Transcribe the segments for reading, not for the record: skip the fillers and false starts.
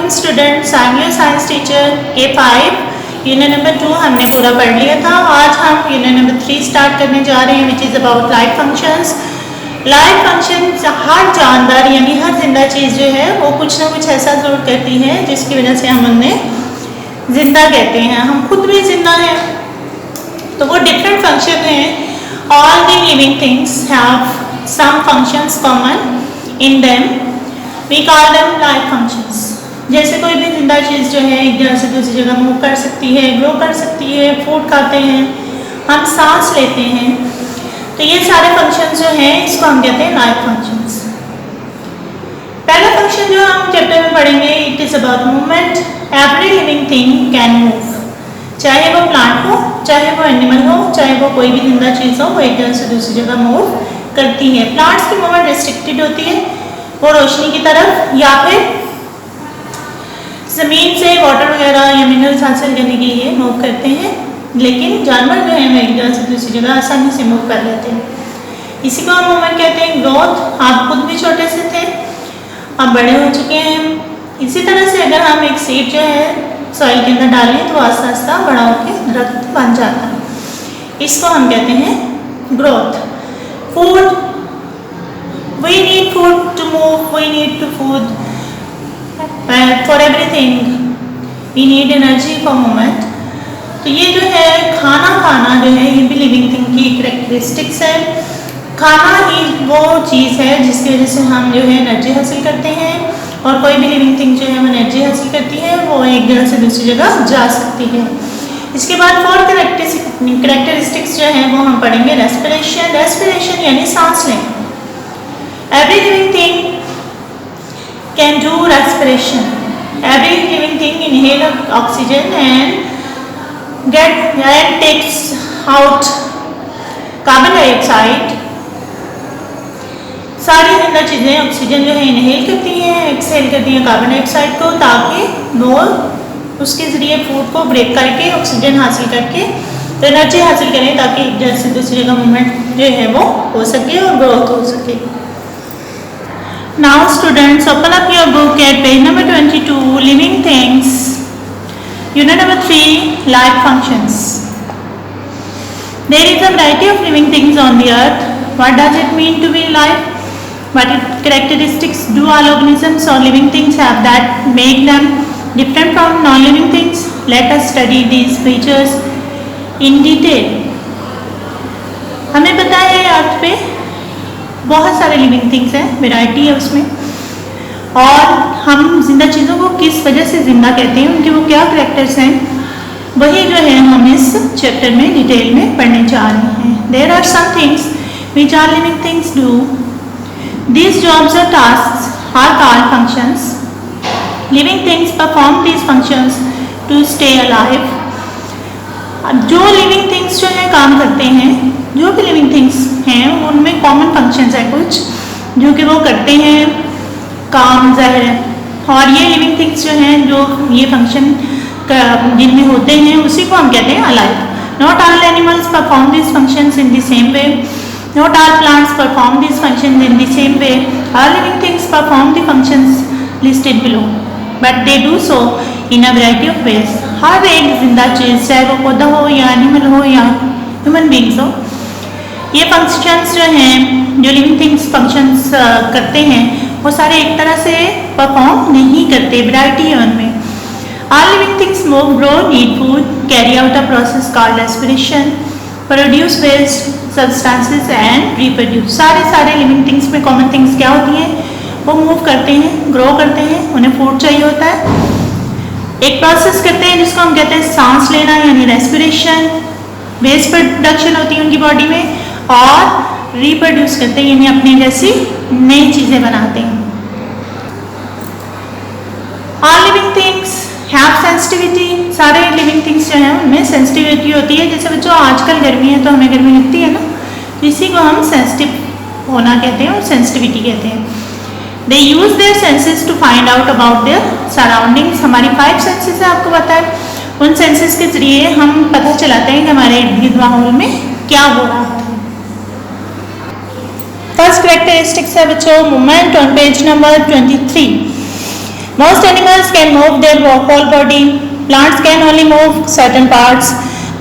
Morning students, I am your science teacher K5 unit number 2 हमने पूरा पढ़ लिया था। आज हम यूनिट नंबर 3 स्टार्ट करने जा रहे हैं which is about life functions. Life functions, हर जानदार यानी हर जिंदा चीज़ जो है वो कुछ ना कुछ ऐसा जरूर करती है जिसकी वजह से हम उन्हें जिंदा कहते हैं। हम खुद भी जिंदा हैं, तो वो डिफरेंट फंक्शन हैं। All the living things have some functions common in them, we call them life functions. जैसे कोई भी जिंदा चीज़ जो है एक जगह से दूसरी जगह मूव कर सकती है, ग्रो कर सकती है, फूड खाते हैं, हम सांस लेते हैं, तो ये सारे फंक्शंस जो हैं इसको हम कहते हैं लाइफ फंक्शंस। पहला फंक्शन जो हम चैप्टर में पढ़ेंगे, it is about movement. Every living thing can move, चाहे वो प्लांट हो, चाहे वो एनिमल हो, चाहे वो कोई भी जिंदा चीज़ हो, वो एक जगह से दूसरी जगह मूव करती है। प्लांट्स की मूवमेंट रिस्ट्रिक्टेड होती है, वो रोशनी की तरफ या फिर ज़मीन से वाटर वगैरह या मिनरल्स हासिल करने के लिए मूव करते हैं, लेकिन जानवर जो है वो एक जगह से दूसरी जगह आसानी से मूव कर लेते हैं। इसी को हम मूवमेंट कहते हैं। ग्रोथ, आप खुद भी छोटे से थे, अब बड़े हो चुके हैं। इसी तरह से अगर हम एक सीड जो है सॉइल के अंदर डालें तो आस्ता आस्ता बड़ा होकर दरख्त बन जाता है, इसको हम कहते हैं growth. Food, we need food to move, we need to food for everything, we need energy for movement। तो ये जो है खाना जो है ये भी लिविंग थिंग की कैरेक्टरिस्टिक्स है। खाना ही वो चीज़ है जिसकी वजह से हम जो है एनर्जी हासिल करते हैं, और कोई भी लिविंग थिंग जो है वो एनर्जी हासिल करती है, वो एक जगह से दूसरी जगह जा सकती है। इसके बाद 4 कैरेक्टरिस्टिक्स जो हैं वो हम पढ़ेंगे। रेस्पिरेशन, रेस्पिरेशन यानी सांस लेना। Every living thing can do respiration. Every living thing inhale oxygen and takes out carbon dioxide। सारी जिंदा चीज़ें ऑक्सीजन जो है इनहेल करती हैं, एक्सहेल करती हैं कार्बन डाइऑक्साइड को, ताकि वो उसके ज़रिए फूड को ब्रेक करके ऑक्सीजन हासिल करके तो एनर्जी हासिल करें, ताकि एक जगह से दूसरी जगह मूवमेंट जो है वो हो सके और ग्रोथ हो सके। Now students, open up your book at page number 22, living things, unit number 3, life functions. There is a variety of living things on the earth. What does it mean to be alive? What characteristics do all organisms or living things have that make them different from non-living things? Let us study these features in detail. हमें पता है अर्थ पे बहुत सारे living things हैं, variety है उसमें, और हम जिंदा चीज़ों को किस वजह से जिंदा कहते हैं, उनके वो क्या कैरेक्टर्स हैं, वही जो है हम इस चैप्टर में डिटेल में पढ़ने जा रहे हैं। There are some things which are living things do, these jobs और task are called functions. Living things perform these functions to stay alive. जो लिविंग थिंग्स जो है काम करते हैं, जो भी लिविंग थिंग्स हैं उनमें कॉमन फंक्शंस है कुछ जो कि वो करते हैं काम ज़ाहिर है, और ये लिविंग थिंग्स जो हैं जो ये फंक्शन जिनमें होते हैं उसी को हम कहते हैं alive. Not all animals perform this functions in the same way, not all plants perform this functions in the same way. All living things perform the functions listed below, but they do so in a variety of ways. हर एक जिंदा चीज़, चाहे वो पौधा हो या animal हो या ह्यूमन बींग्स हो, ये फंक्शंस जो हैं, जो लिविंग थिंग्स फंक्शंस करते हैं, वो सारे एक तरह से परफॉर्म नहीं करते, वैरायटी है उनमें। All living things move, grow, need food, carry out a process called respiration, produce waste substances and reproduce. सारे लिविंग थिंग्स में कॉमन थिंग्स क्या होती हैं, वो मूव करते हैं, ग्रो करते हैं, उन्हें फूड चाहिए होता है, एक प्रोसेस करते हैं जिसको हम कहते हैं सांस लेना यानी रेस्पिरेशन, वेस्ट प्रोडक्शन होती है उनकी बॉडी में, और रिप्रोड्यूस करते हैं यानी अपने जैसी नई चीज़ें बनाते हैं। All living things have sensitivity. सारे लिविंग थिंग्स जो हैं उनमें सेंसिटिविटी होती है। जैसे बच्चों आजकल गर्मी है तो हमें गर्मी लगती है ना, इसी को हम सेंसिटिव होना कहते हैं और सेंसिटिविटी कहते हैं। They use their senses to find out about their surroundings. हमारी 5 सेंसेस है, आपको पता है, उन सेंसेस के जरिए हम पता चलाते हैं कि हमारे इर्द गिर्द माहौल में क्या हो रहा है। फर्स्ट कैरेक्टरिस्टिक्स है बच्चों movement on page number 23। Most animals can move their whole body. Plants can only move certain parts.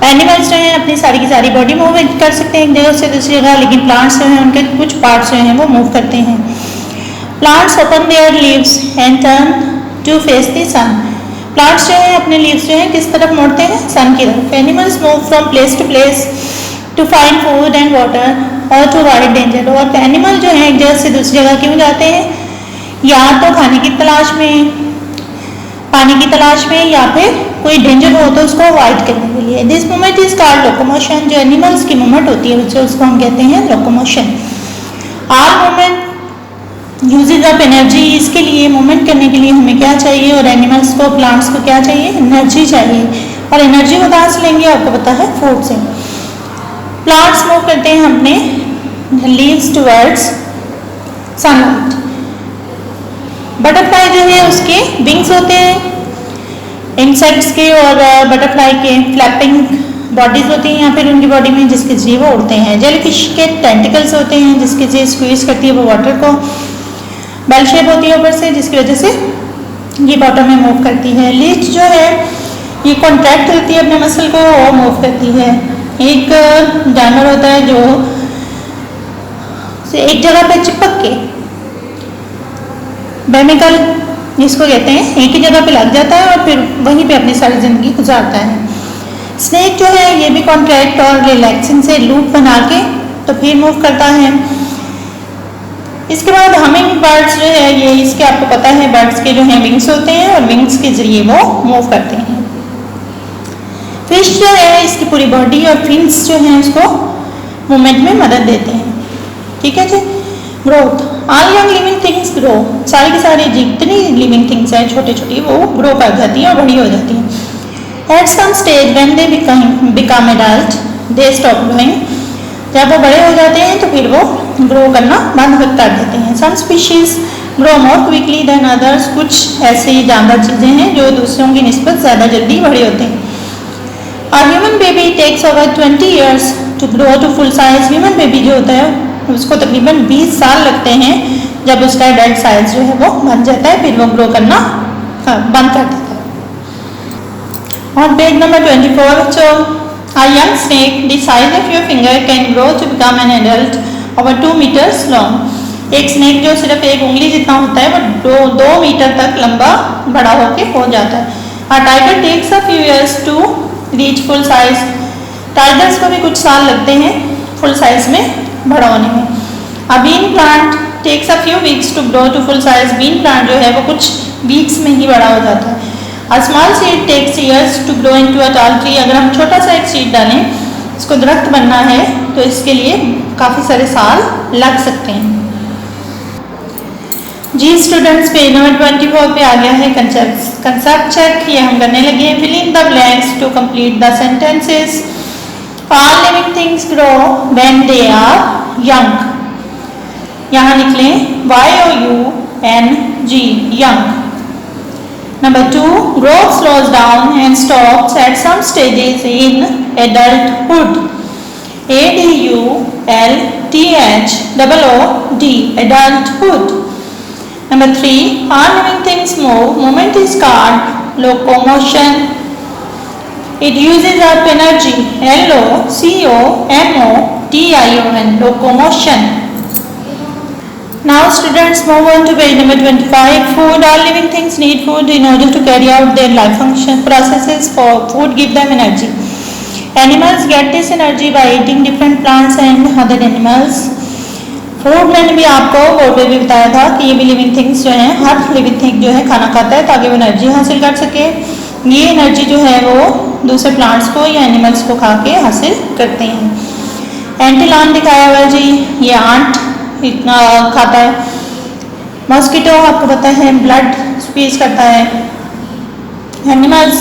Animals जो हैं अपनी सारी की सारी बॉडी मूव कर सकते हैं एक जगह से दूसरी जगह, लेकिन प्लांट्स जो हैं उनके कुछ पार्ट्स जो हैं वो मूव करते हैं. Plants open their leaves and turn to face the sun. Plants जो हैं अपने लीव्स जो हैं किस तरफ मोड़ते हैं? सन की तरफ. Animals move from place to place to find food and water और टू अवॉइड डेंजर. और एनिमल जो है एक जगह से दूसरी जगह क्यों जाते हैं? या तो खाने की तलाश में, पानी की तलाश में, या फिर कोई डेंजर हो तो उसको अवॉइड करने के लिए. This movement is called locomotion. जो एनिमल्स की मूवमेंट होती है उसको हम कहते हैं locomotion. All movement uses of energy. इसके लिए मूवमेंट करने के लिए हमें क्या चाहिए? और एनिमल्स को, प्लांट्स को क्या चाहिए? एनर्जी चाहिए. और एनर्जी को कहाँ से लेंगे? आपको पता है, फूड से. प्लांट्स मूव करते हैं अपने लीव्स टुवर्ड्स सनलाइट. बटरफ्लाई जो है उसके विंग्स होते हैं इंसेक्ट्स के, और बटरफ्लाई के फ्लैपिंग बॉडीज होती हैं या फिर उनकी बॉडी में जिसके जरिए वो उड़ते हैं. जेलीफिश के टेंटिकल्स होते हैं जिसके जरिए स्क्वीज करती है वो वाटर को. बेल शेप होती है ऊपर से जिसकी वजह से ये बॉटम में मूव करती है. लीच जो है ये कॉन्ट्रैक्ट करती है अपने मसल को और मूव करती है. एक जानवर होता है जो एक जगह पे चिपक के, बेमिकल जिसको कहते हैं, एक ही जगह पे लग जाता है और फिर वहीं पे अपनी सारी जिंदगी गुजारता है. स्नेक जो है ये भी कॉन्ट्रैक्ट और रिलैक्सिंग से लूप बना के तो फिर मूव करता है. इसके बाद हमिंग बर्ड्स जो है ये, इसके आपको पता है बर्ड्स के जो है विंग्स होते हैं और विंग्स के जरिए वो मूव करते हैं. फिश जो है इसकी पूरी बॉडी और फिन्स जो है उसको मूवमेंट में मदद देते हैं. ठीक है जी. Growth. All young living things grow. सारी की सारी जितनी लिविंग थिंग्स हैं छोटी छोटी वो ग्रो कर जाती हैं और बड़ी हो जाती हैं. At some stage when they become adult they stop growing. जब वो बड़े हो जाते हैं तो फिर वो ग्रो करना बंद कर देते हैं. Some species grow more quickly than others. कुछ ऐसी जानदार चीज़ें हैं जो दूसरों की निस्बत ज़्यादा जल्दी बड़े होते हैं. A human baby takes over 20 years to grow to full size. Human baby जो होता है उसको तकरीबन 20 साल लगते हैं जब उसका एडल्ट साइज जो है वो बन जाता है, फिर वो ग्रो करना बंद कर देता है. और page number 24. So a young snake the size of your finger can grow to become an adult over 2 meters long. एक स्नेक जो सिर्फ एक उंगली जितना होता है वो 2 मीटर तक लंबा बड़ा होके हो जाता है. A tiger takes a few years to reach full size. Tigers को भी कुछ साल लगते हैं फुल साइज में बड़ा होने में. A bean plant takes a few weeks to grow to full size. Bean plant जो है वो कुछ वीक्स में ही बड़ा हो जाता है. A small seed takes years to grow into a tall tree. अगर हम छोटा सा एक सीड डालें इसको दरख्त बनना है तो इसके लिए काफ़ी सारे साल लग सकते हैं. जी स्टूडेंट्स, पेज नंबर 24 पे आ गया है कंसेप्ट चेक. ये हम करने लगे हैं. Fill in the blanks to complete the sentences. All living things grow when they are young. यहाँ लिख लें Y-O-U-N-G, young. Number 2, growth slows down and stops at some stages in adulthood. A-D-U-L-T-H-O-O-D, adulthood. Number 3, all living things move. Movement is called locomotion. It uses up energy. L-O-C-O-M-O-T-I-O-N, locomotion. Now students move on to page number 25. Food. All living things need food in order to carry out their life function processes. For food give them energy. Animals get this energy by eating different plants and other animals. Food मैंने भी आपको board पे भी बताया था कि ये भी लिविंग थिंग्स जो हैं, हर लिविंग थिंग जो है खाना खाता है ताकि वो एनर्जी हासिल कर सके. ये एनर्जी जो है वो दूसरे प्लांट्स को या एनिमल्स को खा के हासिल करते हैं. एंटीलान दिखाया हुआ जी, ये आंट इतना खाता है. मॉस्किटो आपको पता है ब्लड स्क्वीज करता है. Animals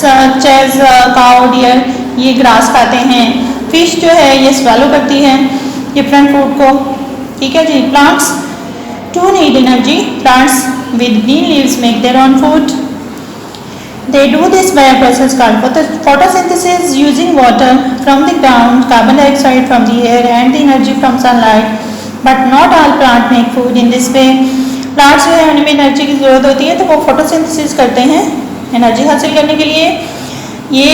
such as cow, deer ये ग्रास खाते हैं. फिश जो है ये स्वेलो करती है डिफरेंट फूड को. ठीक है जी. Plants too need energy. Plants with green leaves make their own food. They do this by a process called photosynthesis, using water from the ground, carbon dioxide from the air and the energy from sunlight. But not all plants make food in this way. Plants जो है उनमें energy की ज़रूरत होती है, तो वो photosynthesis करते हैं एनर्जी हासिल करने के लिए। ये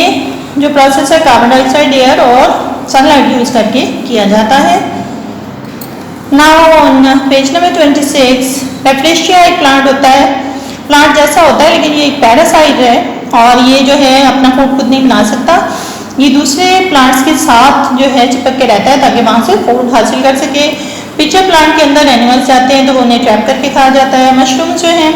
जो प्रोसेस है कार्बन डाइऑक्साइड, एयर और सनलाइट यूज करके किया जाता है। Now on page number 26, rafflesia एक प्लांट होता है, प्लांट जैसा होता है लेकिन ये एक पैरासाइट है और ये जो है अपना फूड खुद नहीं बना सकता, ये दूसरे प्लांट्स के साथ जो है चिपक के रहता है ताकि वहाँ से फूड हासिल कर सके। पिक्चर प्लांट के अंदर एनिमल्स जाते हैं तो वो उन्हें ट्रैप करके खाया जाता है। मशरूम जो है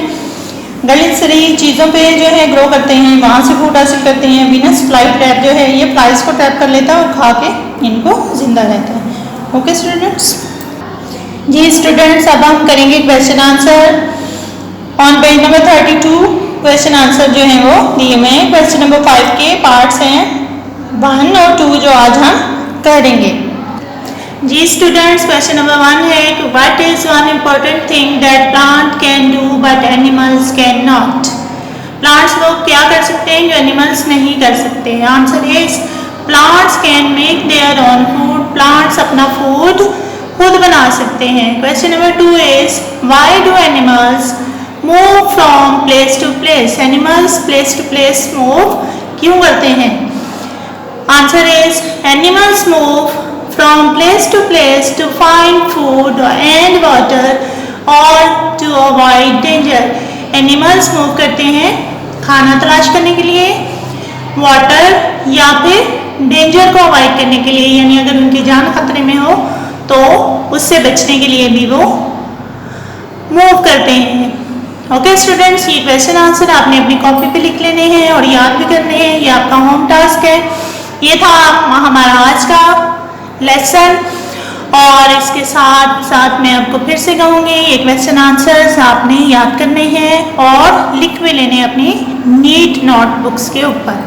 गलिसरी चीज़ों पे जो है ग्रो करते हैं, वहाँ से फूड हासिल करते हैं। वीनस फ्लाई ट्रैप जो है ये फ्लाइज को ट्रैप कर लेता है और खा के इनको जिंदा रहता है। ओके स्टूडेंट्स, जी स्टूडेंट्स अब हम करेंगे question answer on page number 32। Question answer जो है वो दिए हुए हैं। क्वेश्चन नंबर 5 के पार्ट्स हैं 1 और 2 जो आज हम करेंगे। जी स्टूडेंट्स, क्वेश्चन नंबर 1 है कि what is one important thing that plant can do but animals can not. Plants लोग क्या कर सकते हैं जो एनिमल्स नहीं कर सकते। Answer is plants can make their own food. Plants अपना फूड खुद बना सकते हैं। Question number 2 is why do animals move from place to place. Animals place to place move क्यों करते हैं। Answer is animals move from place to place to find food and water or to avoid danger. Animals move करते हैं खाना तलाश करने के लिए, वाटर या फिर डेंजर को अवॉइड करने के लिए, यानी अगर उनकी जान खतरे में हो तो उससे बचने के लिए भी वो मूव करते हैं। ओके स्टूडेंट्स, ये क्वेश्चन आंसर आपने अपनी कॉपी पे लिख लेने हैं और याद भी करने हैं, ये आपका होम टास्क है। ये था हमारा आज का लेसन और इसके साथ साथ मैं आपको फिर से कहूँगी ये क्वेश्चन आंसर्स आपने याद करने हैं और लिख भी लेने अपनी नीट नोटबुक्स के ऊपर।